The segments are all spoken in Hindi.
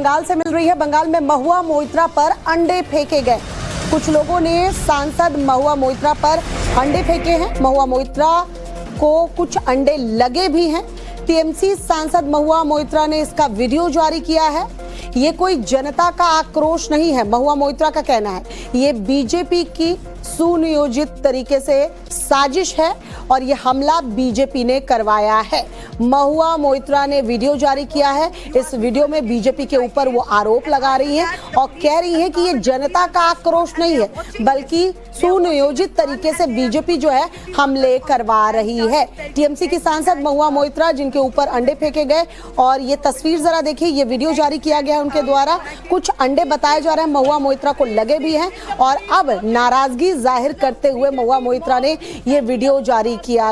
बंगाल से मिल रही है। बंगाल में महुआ मोइत्रा पर अंडे फेंके गए। कुछ लोगों ने सांसद महुआ मोइत्रा पर अंडे फेंके हैं। महुआ मोइत्रा को कुछ अंडे लगे भी हैं। टीएमसी सांसद महुआ मोइत्रा ने इसका वीडियो जारी किया है। ये कोई जनता का आक्रोश नहीं है, महुआ मोइत्रा का कहना है। ये बीजेपी की सुनियोजित तरीके से साजिश है और ये हमला बीजेपी ने करवाया है। महुआ मोइत्रा ने वीडियो जारी किया है। इस वीडियो में बीजेपी के ऊपर वो आरोप लगा रही हैं और कह रही हैं कि ये जनता का आक्रोश नहीं है, बल्कि सुनियोजित तरीके से बीजेपी जो है हमले करवा रही है। टीएमसी की सांसद महुआ मोइत्रा जिनके ऊपर अंडे फेंके गए, और ये तस्वीर जरा देखिए, ये वीडियो जारी किया गया है उनके द्वारा। कुछ अंडे बताए जा रहे हैं महुआ मोइत्रा को लगे भी हैं और अब नाराजगी जाहिर करते हुए महुआ मोइत्रा ने ये वीडियो जारी किया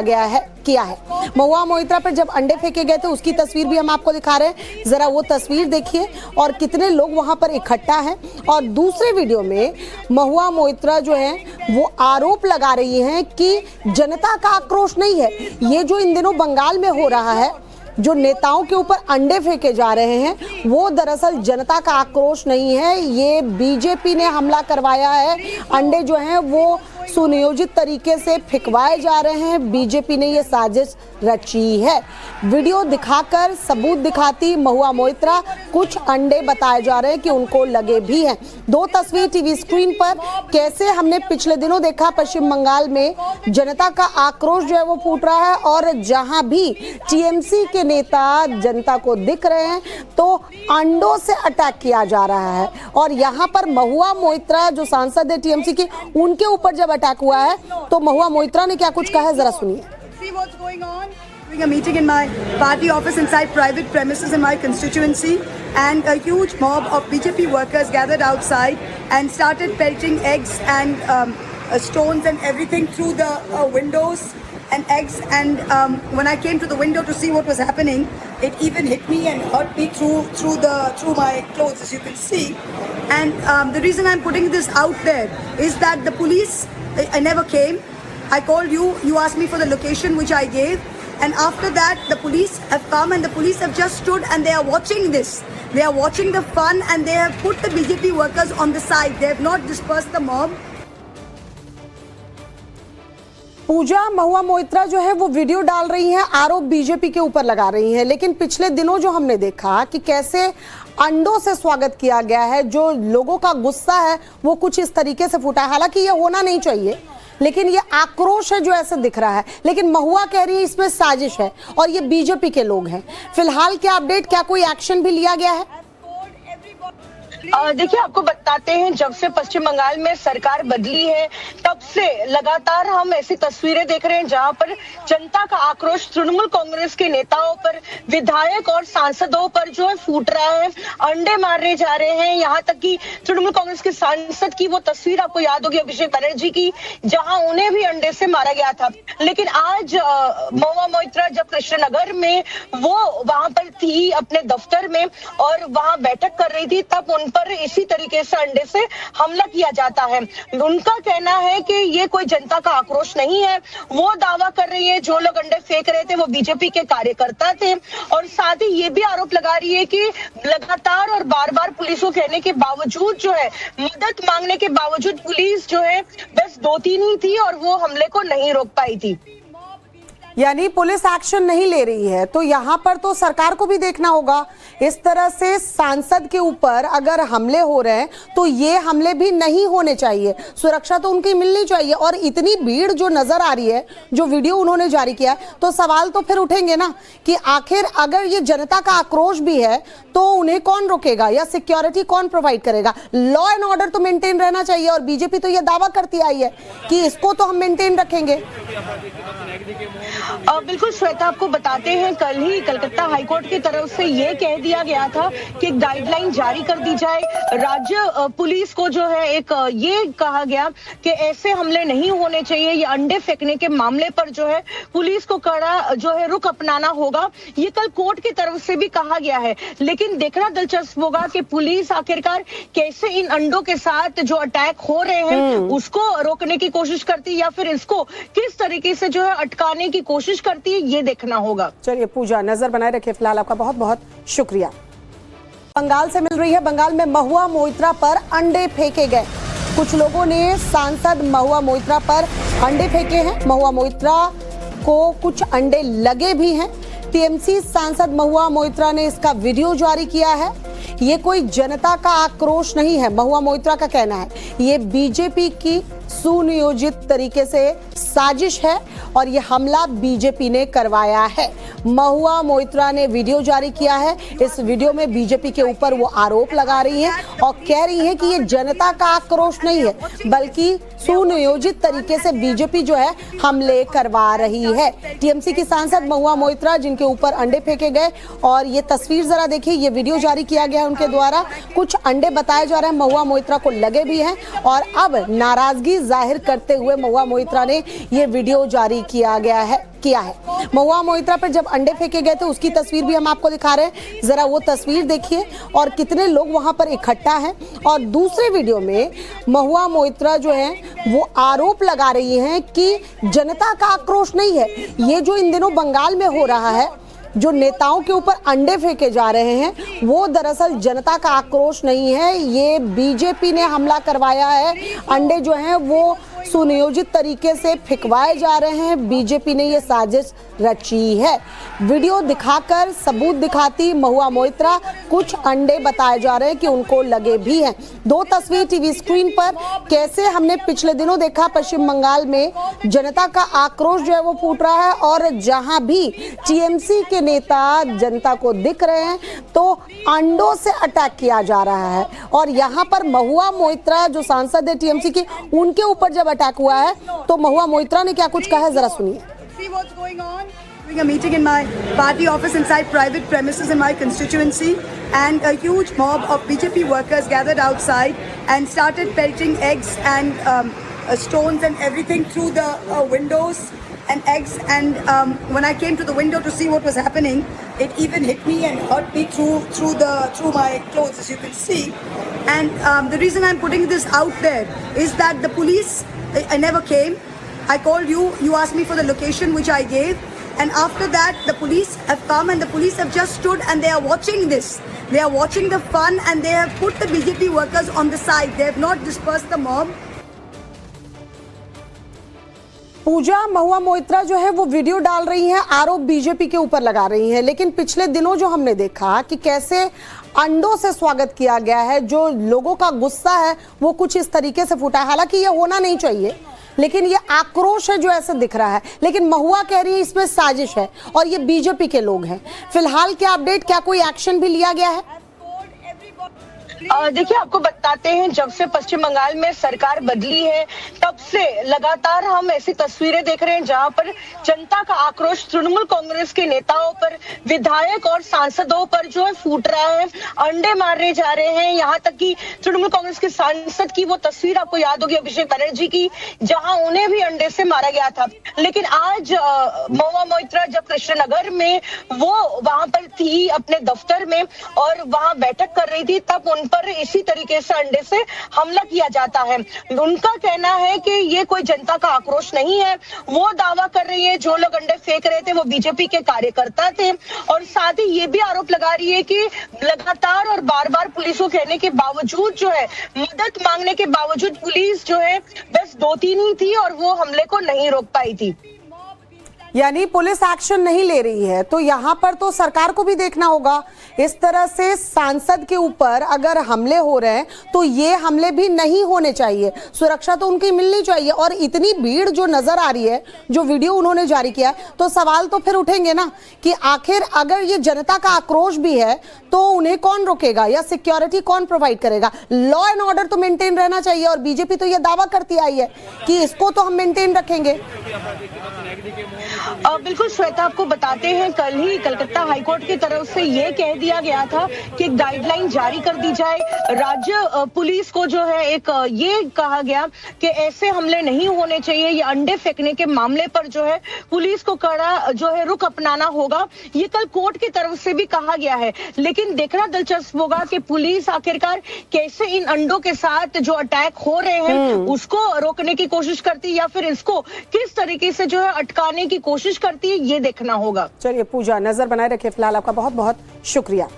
है। महुआ मोइत्रा पर जब अंडे फेंके गए थे उसकी तस्वीर भी हम आपको दिखा रहे हैं, जरा वो तस्वीर देखिए और कितने लोग वहां पर इकट्ठा हैं। और दूसरे वीडियो में महुआ मोइत्रा जो है वो आरोप लगा रही हैं कि जनता का आक्रोश नहीं है। ये जो इन दिनों बंगाल में हो रहा है, जो नेताओं के ऊपर अंडे फेंके जा रहे हैं, वो दरअसल जनता का आक्रोश नहीं है, ये बीजेपी ने हमला करवाया है। अंडे जो हैं वो सुनियोजित तरीके से फेंकवाए जा रहे हैं। बीजेपी ने ये साजिश रची है। वीडियो दिखाकर सबूत दिखाती महुआ मोइत्रा कुछ अंडे बताए जा रहे हैं कि उनको लगे भी हैं। दो तस्वीर टीवी स्क्रीन पर कैसे हमने पिछले दिनों देखा पश्चिम बंगाल में जनता का आक्रोश जो है वो फूट रहा है, और जहां भी टीएमसी के नेता जनता को दिख रहे हैं तो अंडों से अटैक किया जा रहा है। और यहाँ पर महुआ मोइत्रा जो सांसद है टीएमसी की, उनके ऊपर जब अटैक हुआ है तो महुआ मोइत्रा ने क्या कुछ कहा है, जरा सुनिए। Doing a meeting in my party office inside private premises in my constituency, and a huge mob of BJP workers gathered outside and started pelting eggs and stones and everything through the windows and eggs. And when I came to the window to see what was happening, it even hit me and hurt me through my clothes, as you can see. And the reason I'm putting this out there is that the police I never came. I called you. You asked me for the location, which I gave. And after that, the police have come and the police have just stood and they are watching this. They are watching the fun and they have put the BJP workers on the side. They have not dispersed the mob. पूजा महुआ मोइत्रा जो है वो वीडियो डाल रही हैं, आरोप बीजेपी के ऊपर लगा रही हैं, लेकिन पिछले दिनों जो हमने देखा कि कैसे अंडों से स्वागत किया गया है, जो लोगों का गुस्सा है वो कुछ इस तरीके से फूटा है। हालांकि ये होना नहीं चाहिए, लेकिन ये आक्रोश है जो ऐसे दिख रहा है। लेकिन महुआ कह रही है इसमें साजिश है और ये बीजेपी के लोग हैं। फिलहाल क्या अपडेट, क्या कोई एक्शन भी लिया गया है? देखिए, आपको बताते हैं, जब से पश्चिम बंगाल में सरकार बदली है तब से लगातार हम ऐसी तस्वीरें देख रहे हैं जहां पर जनता का आक्रोश तृणमूल कांग्रेस के नेताओं पर, विधायक और सांसदों पर जो है फूट रहा है। अंडे मारे जा रहे हैं। यहाँ तक कि तृणमूल कांग्रेस के सांसद की वो तस्वीर आपको याद होगी अभिषेक बनर्जी की, जहां उन्हें भी अंडे से मारा गया था। लेकिन आज महुआ मोइत्रा जब कृष्णनगर में वो वहां पर थी अपने दफ्तर में और वहां बैठक कर रही थी, तब उन पर इसी तरीके से अंडे से हमला किया जाता है। उनका कहना है कि ये कोई जनता का आक्रोश नहीं है। वो दावा कर रही है जो लोग अंडे फेंक रहे थे वो बीजेपी के कार्यकर्ता थे, और साथ ही ये भी आरोप लगा रही है कि लगातार और बार बार पुलिस को कहने के बावजूद जो है, मदद मांगने के बावजूद पुलिस जो है बस 2-3 ही थी और वो हमले को नहीं रोक पाई थी। यानी पुलिस एक्शन नहीं ले रही है। तो यहाँ पर तो सरकार को भी देखना होगा। इस तरह से सांसद के ऊपर अगर हमले हो रहे हैं तो ये हमले भी नहीं होने चाहिए, सुरक्षा तो उनकी मिलनी चाहिए। और इतनी भीड़ जो नजर आ रही है, जो वीडियो उन्होंने जारी किया है, तो सवाल तो फिर उठेंगे ना कि आखिर अगर ये जनता का आक्रोश भी है तो उन्हें कौन रोकेगा या सिक्योरिटी कौन प्रोवाइड करेगा? लॉ एंड ऑर्डर तो मेंटेन रहना चाहिए, और बीजेपी तो ये दावा करती आई है कि इसको तो हम मेंटेन रखेंगे। बिल्कुल श्वेता, आपको बताते हैं, कल ही कलकत्ता हाईकोर्ट की तरफ से ये कह दिया गया था कि गाइडलाइन जारी कर दी जाए। राज्य पुलिस को जो है एक ये कहा गया कि ऐसे हमले नहीं होने चाहिए। ये अंडे फेंकने के मामले पर जो है पुलिस को कड़ा जो है रुख अपनाना होगा, ये कल कोर्ट की तरफ से भी कहा गया है। लेकिन देखना दिलचस्प होगा कि पुलिस आखिरकार कैसे इन अंडों के साथ जो अटैक हो रहे हैं उसको रोकने की कोशिश करती है, या फिर इसको किस तरीके से जो है अटकाने की कोशिश करती है, ये देखना होगा। चलिए पूजा, नजर बनाए रखिए। फिलहाल आपका बहुत बहुत शुक्रिया। बंगाल से मिल रही है। बंगाल में महुआ मोइत्रा पर अंडे फेंके गए। कुछ लोगों ने सांसद महुआ मोइत्रा पर अंडे फेंके हैं। महुआ मोइत्रा को कुछ अंडे लगे भी हैं। टीएमसी सांसद महुआ मोइत्रा ने इसका वीडियो जारी किया है। ये कोई जनता का आक्रोश नहीं है, महुआ मोइत्रा का कहना है। ये बीजेपी की सुनियोजित तरीके से साजिश है और ये हमला बीजेपी ने करवाया है। महुआ मोइत्रा ने वीडियो जारी किया है। इस वीडियो में बीजेपी के ऊपर वो आरोप लगा रही है और कह रही है कि ये जनता का आक्रोश नहीं है, बल्कि सुनियोजित तरीके से बीजेपी जो है हमले करवा रही है। टीएमसी की सांसद महुआ मोइत्रा जिनके ऊपर अंडे फेंके गए, और ये तस्वीर जरा देखिए, ये वीडियो जारी किया गया है उनके द्वारा। कुछ अंडे बताए जा रहे हैं महुआ मोइत्रा को लगे भी हैं और अब नाराजगी जाहिर करते हुए महुआ मोइत्रा ने ये वीडियो जारी किया है। महुआ मोइत्रा पर जब अंडे फेंके गए थे उसकी तस्वीर भी हम आपको दिखा रहे हैं। जरा वो तस्वीर देखिए और कितने लोग वहां पर इकट्ठा हैं। और दूसरे वीडियो में महुआ मोइत्रा जो है वो आरोप लगा रही हैं कि जनता का आक्रोश नहीं है। ये जो इन दिनों बंगाल में हो रहा है, जो नेताओं के ऊपर अंडे फेंके जा रहे हैं, वो दरअसल जनता का आक्रोश नहीं है, ये बीजेपी ने हमला करवाया है। अंडे जो हैं वो सुनियोजित तरीके से फेंकवाए जा रहे हैं। बीजेपी ने ये साजिश रची है। वीडियो दिखाकर सबूत दिखाती महुआ मोइत्रा कुछ अंडे बताए जा रहे हैं कि उनको लगे भी हैं। दो तस्वीर टीवी स्क्रीन पर कैसे हमने पिछले दिनों देखा पश्चिम बंगाल में जनता का आक्रोश जो है वो फूट रहा है, और जहां भी टीएमसी के नेता जनता को दिख रहे हैं तो अंडों से अटैक किया जा रहा है। और यहाँ पर महुआ मोइत्रा जो सांसद है टीएमसी की, उनके ऊपर जब अटैक हुआ है तो महुआ मोइत्रा ने क्या कुछ कहा है, जरा सुनिए। See what's going on? Doing a meeting in my party office inside private premises in my constituency, and a huge mob of BJP workers gathered outside and started pelting eggs and stones and everything through the windows and eggs. And when I came to the window to see what was happening, it even hit me and hurt me through my clothes, as you can see. And the reason I'm putting this out there is that the police I never came. I called you, you asked me for the location which I gave, and after that the police have come and the police have just stood and they are watching this. They are watching the fun and they have put the BJP workers on the side. They have not dispersed the mob. पूजा महुआ मोइत्रा जो है वो वीडियो डाल रही हैं, आरोप बीजेपी के ऊपर लगा रही हैं, लेकिन पिछले दिनों जो हमने देखा कि कैसे अंडों से स्वागत किया गया है, जो लोगों का गुस्सा है वो कुछ इस तरीके से फूटा है। हालांकि ये होना नहीं चाहिए, लेकिन ये आक्रोश है जो ऐसे दिख रहा है। लेकिन महुआ कह रही है इसमें साजिश है और ये बीजेपी के लोग हैं। फिलहाल क्या अपडेट, क्या कोई एक्शन भी लिया गया है? देखिए, आपको बताते हैं, जब से पश्चिम बंगाल में सरकार बदली है तब से लगातार हम ऐसी तस्वीरें देख रहे हैं जहां पर जनता का आक्रोश तृणमूल कांग्रेस के नेताओं पर, विधायक और सांसदों पर जो है फूट रहा है। अंडे मारे जा रहे हैं। यहाँ तक कि तृणमूल कांग्रेस के सांसद की वो तस्वीर आपको याद होगी अभिषेक बनर्जी की, जहां उन्हें भी अंडे से मारा गया था। लेकिन आज महुआ मोइत्रा जब कृष्णनगर में वो वहां पर थी अपने दफ्तर में और वहां बैठक कर रही थी, तब उन पर इसी तरीके से अंडे से हमला किया जाता है। उनका कहना है कि ये कोई जनता का आक्रोश नहीं है। वो दावा कर रही है जो लोग अंडे फेंक रहे थे वो बीजेपी के कार्यकर्ता थे, और साथ ही ये भी आरोप लगा रही है कि लगातार और बार बार पुलिस को कहने के बावजूद जो है, मदद मांगने के बावजूद पुलिस जो है बस 2-3 ही थी और वो हमले को नहीं रोक पाई थी। यानी पुलिस एक्शन नहीं ले रही है। तो यहाँ पर तो सरकार को भी देखना होगा। इस तरह से सांसद के ऊपर अगर हमले हो रहे हैं तो ये हमले भी नहीं होने चाहिए, सुरक्षा तो उनकी मिलनी चाहिए। और इतनी भीड़ जो नजर आ रही है, जो वीडियो उन्होंने जारी किया, तो सवाल तो फिर उठेंगे ना कि आखिर अगर ये जनता का आक्रोश भी है तो उन्हें कौन रोकेगा या सिक्योरिटी कौन प्रोवाइड करेगा? लॉ एंड ऑर्डर तो मेंटेन रहना चाहिए, और बीजेपी तो ये दावा करती आई है कि इसको तो हम मेंटेन रखेंगे। बिल्कुल श्वेता, आपको बताते हैं, कल ही कलकत्ता हाईकोर्ट की तरफ से ये कह दिया गया था कि एक गाइडलाइन जारी कर दी जाए। राज्य पुलिस को जो है एक ये कहा गया कि ऐसे हमले नहीं होने चाहिए। ये अंडे फेंकने के मामले पर जो है पुलिस को कड़ा जो है रुख अपनाना होगा, ये कल कोर्ट की तरफ से भी कहा गया है। लेकिन देखना दिलचस्प होगा कि पुलिस आखिरकार कैसे इन अंडों के साथ जो अटैक हो रहे हैं उसको रोकने की कोशिश करती है, या फिर इसको किस तरीके से जो है अटकाने की कोशिश करती है, ये देखना होगा। चलिए पूजा, नजर बनाए रखिए। फिलहाल आपका बहुत बहुत शुक्रिया।